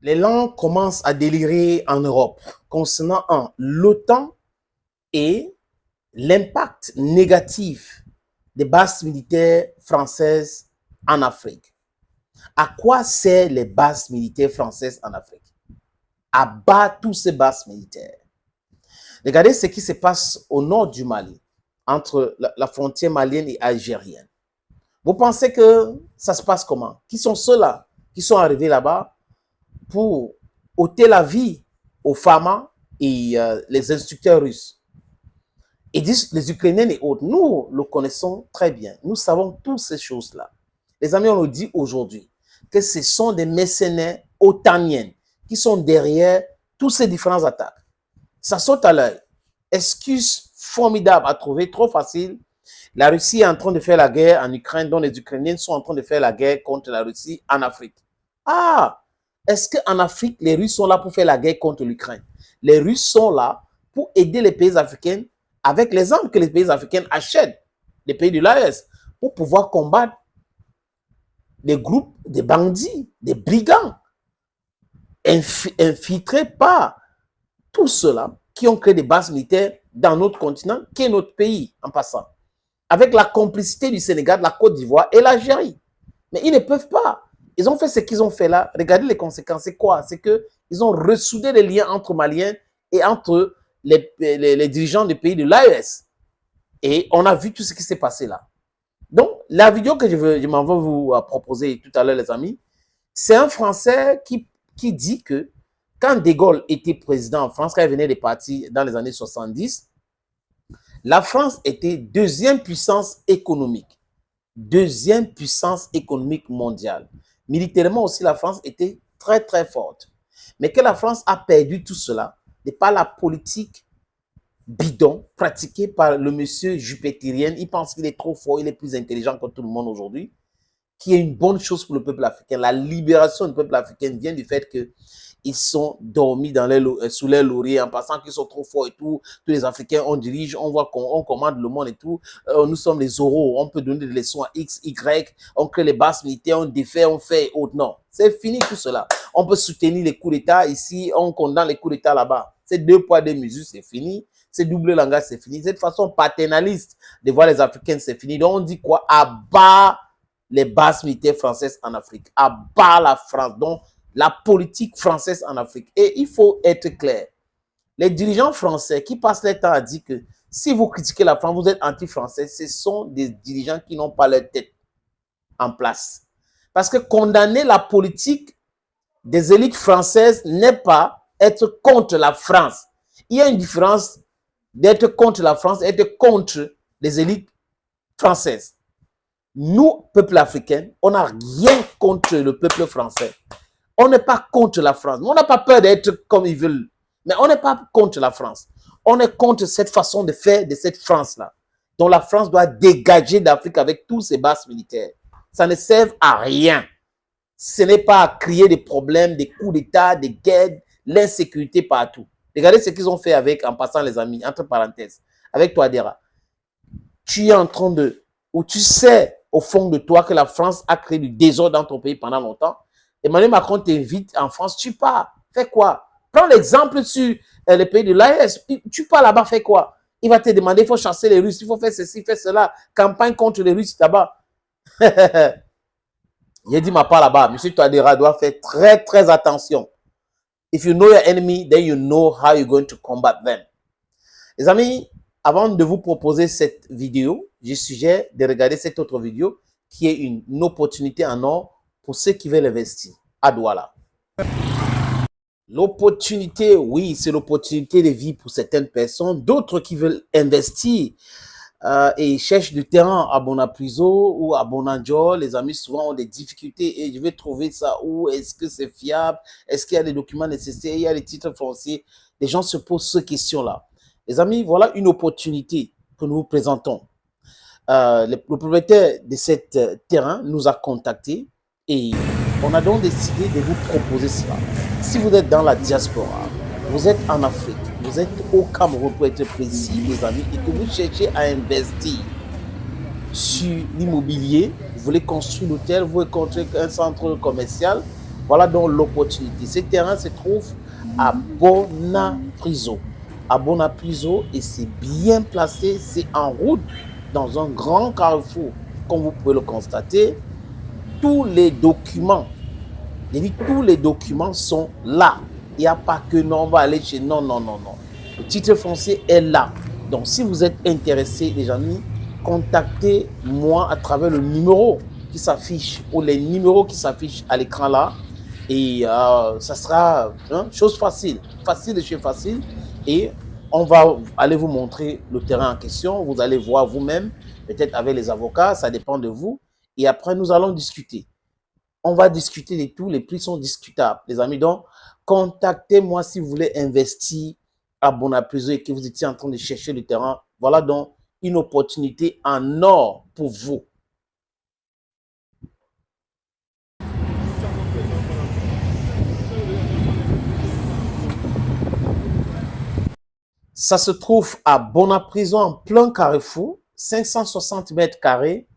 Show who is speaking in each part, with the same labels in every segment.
Speaker 1: Les langues commencent à délirer en Europe concernant l'OTAN et l'impact négatif des bases militaires françaises en Afrique. À quoi servent les bases militaires françaises en Afrique? À battre toutes ces bases militaires. Regardez ce qui se passe au nord du Mali, entre la frontière malienne et algérienne. Vous pensez que ça se passe comment? Qui sont ceux-là qui sont arrivés là-bas pour ôter la vie aux femmes et les instructeurs russes? Et disent les Ukrainiens et autres, nous le connaissons très bien. Nous savons toutes ces choses-là. Les amis, on nous dit aujourd'hui que ce sont des mercenaires otaniens qui sont derrière toutes ces différentes attaques. Ça saute à l'œil. Excuse formidable à trouver, trop facile. La Russie est en train de faire la guerre en Ukraine, dont les Ukrainiens sont en train de faire la guerre contre la Russie en Afrique. Ah, est-ce qu'en Afrique, les Russes sont là pour faire la guerre contre l'Ukraine? Les Russes sont là pour aider les pays africains avec les armes que les pays africains achètent des pays de l'AES pour pouvoir combattre des groupes, des bandits, des brigands infiltrés par tous ceux-là qui ont créé des bases militaires dans notre continent, qui est notre pays en passant, avec la complicité du Sénégal, de la Côte d'Ivoire et l'Algérie. Mais ils ne peuvent pas. Ils ont fait ce qu'ils ont fait là. Regardez les conséquences. C'est quoi? C'est qu'ils ont ressoudé les liens entre Maliens et entre les dirigeants des pays de l'AES. Et on a vu tout ce qui s'est passé là. Donc, la vidéo que je m'en vais vous proposer tout à l'heure, les amis, c'est un Français qui dit que quand De Gaulle était président en France, quand il venait des partis dans les années 70, la France était deuxième puissance économique. Deuxième puissance économique mondiale. Militairement aussi, la France était très, très forte. Mais que la France a perdu tout cela de par la politique bidon pratiquée par le monsieur Juppé-Tyrien. Il pense qu'il est trop fort, il est plus intelligent que tout le monde aujourd'hui, qui est une bonne chose pour le peuple africain. La libération du peuple africain vient du fait qu'ils sont dormis sous les lauriers en passant qu'ils sont trop forts et tout. Tous les Africains, on dirige, on voit qu'on commande le monde et tout. Nous sommes les oraux, on peut donner des leçons à X, Y, on crée les bases militaires, on défait, on fait et autres. Non, c'est fini tout cela. On peut soutenir les coups d'État ici, on condamne les coups d'État là-bas. C'est deux poids, deux mesures, c'est fini. C'est double langage, c'est fini. Cette façon paternaliste de voir les Africains, c'est fini. Donc on dit quoi? À bas les bases militaires françaises en Afrique, à bas la France, donc la politique française en Afrique. Et il faut être clair, les dirigeants français qui passent leur temps à dire que si vous critiquez la France, vous êtes anti-français, ce sont des dirigeants qui n'ont pas leur tête en place. Parce que condamner la politique des élites françaises n'est pas être contre la France. Il y a une différence d'être contre la France et être contre les élites françaises. Nous, peuple africain, on n'a rien contre le peuple français. On n'est pas contre la France. On n'a pas peur d'être comme ils veulent. Mais on n'est pas contre la France. On est contre cette façon de faire de cette France-là. Donc la France doit dégager d'Afrique avec tous ses bases militaires. Ça ne sert à rien. Ce n'est pas à créer des problèmes, des coups d'État, des guerres, l'insécurité partout. Regardez ce qu'ils ont fait avec, en passant les amis, entre parenthèses, avec Touadéra. Tu es en train de, ou tu sais au fond de toi que la France a créé du désordre dans ton pays pendant longtemps. Emmanuel Macron t'invite en France, tu pars. Fais quoi? Prends l'exemple sur les pays de l'AES. Tu pars là-bas, fais quoi? Il va te demander, il faut chasser les Russes, il faut faire ceci, faire cela. Campagne contre les Russes là-bas. Il a dit ma part là-bas. Monsieur Touadéra doit faire très, très attention. If you know your enemy, then you know how you're going to combat them. Les amis, avant de vous proposer cette vidéo, je suggère de regarder cette autre vidéo qui est une opportunité en or pour ceux qui veulent investir à Douala. L'opportunité, oui, c'est l'opportunité de vie pour certaines personnes. D'autres qui veulent investir et cherchent du terrain à Bonapriso ou à Bonanjo. Les amis souvent ont des difficultés et je vais trouver ça où? Est-ce que c'est fiable? Est-ce qu'il y a des documents nécessaires? Il y a des titres fonciers? Les gens se posent ces questions-là. Les amis, voilà une opportunité que nous vous présentons. Le propriétaire de cet terrain nous a contactés et on a donc décidé de vous proposer cela. Si vous êtes dans la diaspora, vous êtes en Afrique, vous êtes au Cameroun pour être précis, les amis, et que vous cherchez à investir sur l'immobilier, vous voulez construire l'hôtel, vous voulez construire un centre commercial, Voilà donc l'opportunité. Ce terrain se trouve à Bonapriso. À Bonapriso, et c'est bien placé, c'est en route dans un grand carrefour. Comme vous pouvez le constater, tous les documents, tous les documents sont là. Il n'y a pas que non, on va aller chez... Non, non, non, non. Le titre foncier est là. Donc, si vous êtes intéressé, les amis, contactez-moi à travers le numéro qui s'affiche ou les numéros qui s'affichent à l'écran là. Et ça sera chose facile. Facile de chez facile. Et on va aller vous montrer le terrain en question. Vous allez voir vous-même, peut-être avec les avocats, ça dépend de vous. Et après, nous allons discuter. On va discuter de tout. Les prix sont discutables, les amis. Donc, contactez-moi si vous voulez investir à Bonapriso et que vous étiez en train de chercher le terrain. Voilà donc une opportunité en or pour vous. Ça se trouve à Bonapriso en plein carrefour, 560 mètres carrés.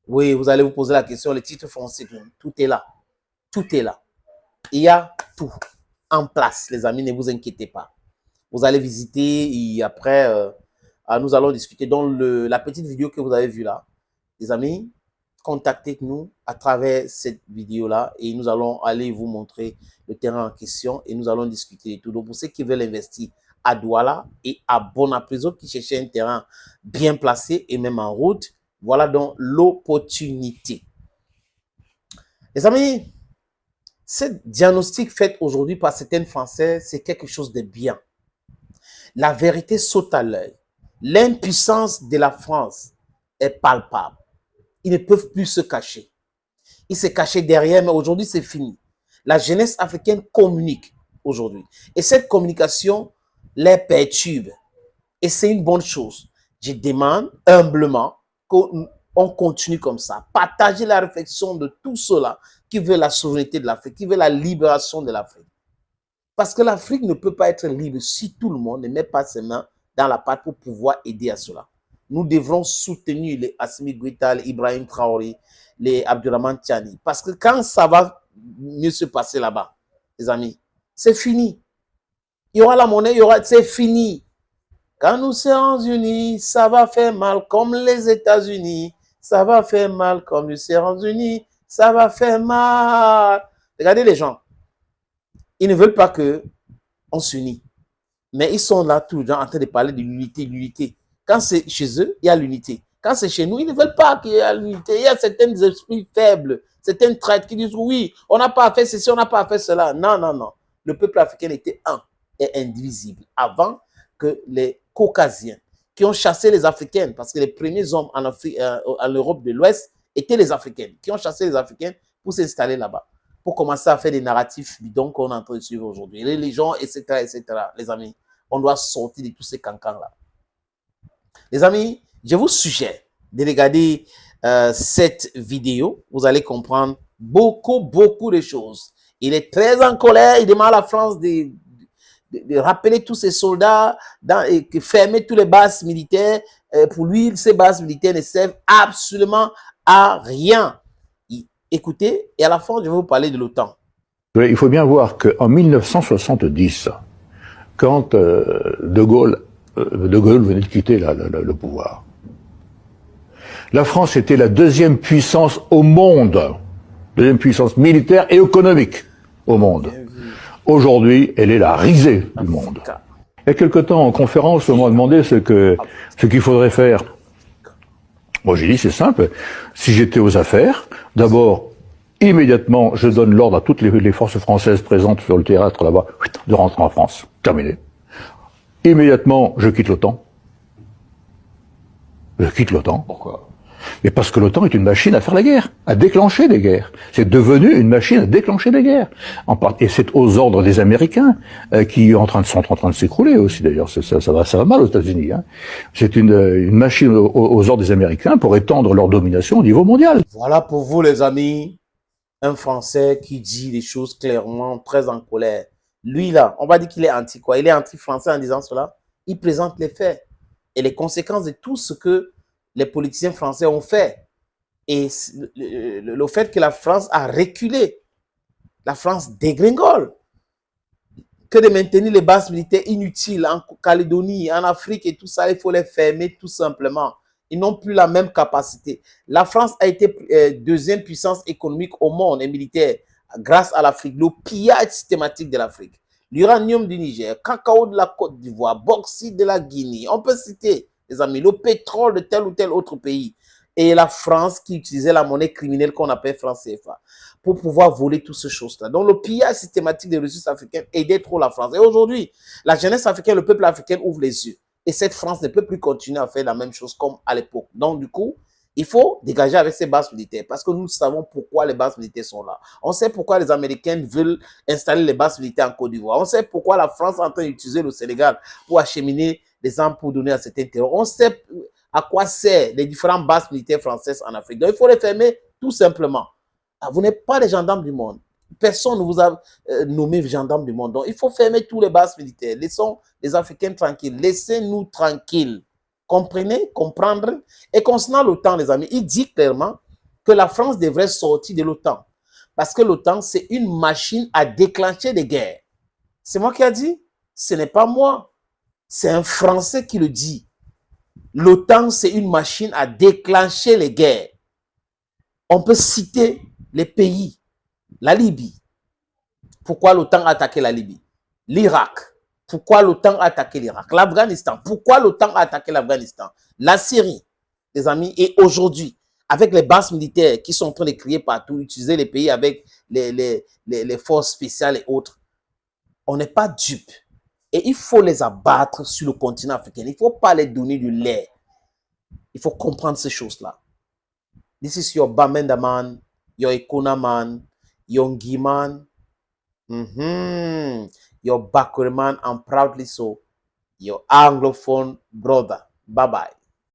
Speaker 1: Oui, vous allez vous poser la question, le titre foncier, tout est là. Tout est là. Il y a tout en place, les amis, ne vous inquiétez pas. Vous allez visiter et après, nous allons discuter. Dans la petite vidéo que vous avez vue là, les amis, contactez-nous à travers cette vidéo-là et nous allons aller vous montrer le terrain en question et nous allons discuter de tout. Donc, pour ceux qui veulent investir à Douala et à Bonapriso, qui cherchaient un terrain bien placé et même en route, voilà donc l'opportunité. Les amis, ce diagnostic fait aujourd'hui par certains Français, c'est quelque chose de bien. La vérité saute à l'œil. L'impuissance de la France est palpable. Ils ne peuvent plus se cacher. Ils se cachaient derrière, mais aujourd'hui, c'est fini. La jeunesse africaine communique aujourd'hui. Et cette communication les perturbe. Et c'est une bonne chose. Je demande humblement qu'on continue comme ça. Partagez la réflexion de tout cela qui veut la souveraineté de l'Afrique, qui veut la libération de l'Afrique. Parce que l'Afrique ne peut pas être libre si tout le monde ne met pas ses mains dans la pâte pour pouvoir aider à cela. Nous devrons soutenir les Assimi Goïta, les Ibrahim Traoré, les Abdurrahman Tiani. Parce que quand ça va mieux se passer là-bas, les amis, c'est fini. Il y aura la monnaie, c'est fini. Quand nous serons unis, ça va faire mal comme les États-Unis. Ça va faire mal comme nous serons unis. Ça va faire mal. Regardez les gens. Ils ne veulent pas qu'on s'unisse. Mais ils sont là tout le temps en train de parler de l'unité, l'unité. Quand c'est chez eux, il y a l'unité. Quand c'est chez nous, ils ne veulent pas qu'il y ait l'unité. Il y a certains esprits faibles, certaines traites qui disent oui, on n'a pas fait ceci, on n'a pas fait cela. Non, non, non. Le peuple africain était un et indivisible avant que les Caucasiens qui ont chassé les Africains, parce que les premiers hommes en Europe de l'Ouest étaient les Africains, qui ont chassé les Africains pour s'installer là-bas, pour commencer à faire des narratifs bidons qu'on est en train de suivre aujourd'hui. Les religions, etc., etc., les amis. On doit sortir de tous ces cancans-là. Les amis, je vous suggère de regarder cette vidéo. Vous allez comprendre beaucoup de choses. Il est très en colère. Il demande à la France de rappeler tous ces soldats et de fermer tous les bases militaires. Pour lui, ces bases militaires ne servent absolument à rien. Écoutez, et à la fin, je vais vous parler de l'OTAN.
Speaker 2: Il faut bien voir qu'en 1970, quand De Gaulle venait de quitter le pouvoir, la France était la deuxième puissance au monde, deuxième puissance militaire et économique au monde. Aujourd'hui, elle est la risée du monde. Il y a quelque temps, en conférence, on m'a demandé ce qu'il faudrait faire. Moi, j'ai dit, c'est simple. Si j'étais aux affaires, d'abord, immédiatement, je donne l'ordre à toutes les forces françaises présentes sur le théâtre là-bas de rentrer en France. Terminé. Immédiatement, je quitte l'OTAN. Je quitte l'OTAN. Pourquoi? Mais parce que l'OTAN est une machine à faire la guerre, à déclencher des guerres. C'est devenu une machine à déclencher des guerres. Et c'est aux ordres des Américains qui sont en train de s'écrouler aussi. D'ailleurs, ça va mal aux États-Unis. Hein. C'est une machine aux ordres des Américains pour étendre leur domination au niveau mondial.
Speaker 1: Voilà pour vous, les amis, un Français qui dit les choses clairement, très en colère. Lui, là, on va dire qu'il est anti quoi? Il est anti-français en disant cela. Il présente les faits et les conséquences de tout ce que les politiciens français ont fait. Et le fait que la France a reculé la France dégringole. Que de maintenir les bases militaires inutiles en Calédonie, en Afrique et tout ça, il faut les fermer tout simplement. Ils n'ont plus la même capacité. La France a été deuxième puissance économique au monde et militaire grâce à l'Afrique, le pillage systématique de l'Afrique. L'uranium du Niger, cacao de la Côte d'Ivoire, bauxite de la Guinée. On peut citer, les amis, le pétrole de tel ou tel autre pays. Et la France qui utilisait la monnaie criminelle qu'on appelle franc CFA pour pouvoir voler toutes ces choses-là. Donc, le pillage systématique des ressources africaines aidait trop la France. Et aujourd'hui, la jeunesse africaine, le peuple africain ouvre les yeux. Et cette France ne peut plus continuer à faire la même chose comme à l'époque. Donc, du coup, il faut dégager avec ces bases militaires parce que nous savons pourquoi les bases militaires sont là. On sait pourquoi les Américains veulent installer les bases militaires en Côte d'Ivoire. On sait pourquoi la France est en train d'utiliser le Sénégal pour acheminer des armes pour donner à certains terroristes. On sait à quoi servent les différentes bases militaires françaises en Afrique. Donc, il faut les fermer tout simplement. Vous n'êtes pas les gendarmes du monde. Personne ne vous a nommé gendarme du monde. Donc, il faut fermer tous les bases militaires. Laissons les Africains tranquilles. Laissez-nous tranquilles. Comprenez, comprendre. Et concernant l'OTAN, les amis, il dit clairement que la France devrait sortir de l'OTAN. Parce que l'OTAN, c'est une machine à déclencher des guerres. C'est moi qui ai dit. Ce n'est pas moi. C'est un Français qui le dit. L'OTAN, c'est une machine à déclencher les guerres. On peut citer les pays. La Libye. Pourquoi l'OTAN a attaqué la Libye? L'Irak. Pourquoi l'OTAN a attaqué l'Irak? L'Afghanistan. Pourquoi l'OTAN a attaqué l'Afghanistan? La Syrie, les amis. Et aujourd'hui, avec les bases militaires qui sont en train de crier partout, utiliser les pays avec les forces spéciales et autres, on n'est pas dupes. Et il faut les abattre sur le continent africain. Il ne faut pas les donner du lait. Il faut comprendre ces choses-là. This is your Bamenda man, your Ekona man, your Ngi man, your Bakure man, and proudly so, your Anglophone brother. Bye-bye.